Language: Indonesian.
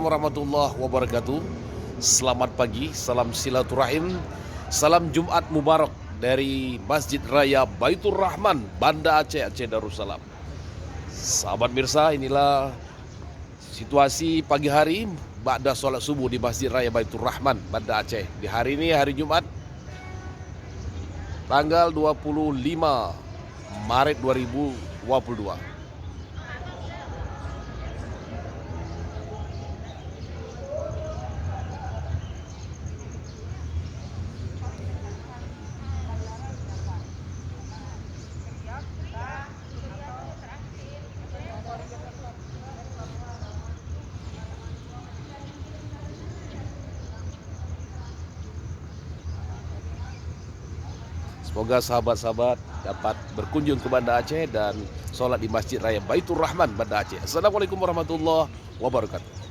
warahmatullahi wabarakatuh. Selamat pagi, salam silaturahim, salam Jumat Mubarak dari Masjid Raya Baitur Rahman, Banda Aceh, Aceh Darussalam. Sahabat mirsa, inilah situasi pagi hari ba'da sholat subuh di Masjid Raya Baitur Rahman, Banda Aceh. Di hari ini, hari Jumat, tanggal 25 Maret 2022. Semoga sahabat-sahabat dapat berkunjung ke Banda Aceh dan sholat di Masjid Raya Baitur Rahman, Banda Aceh. Assalamualaikum warahmatullahi wabarakatuh.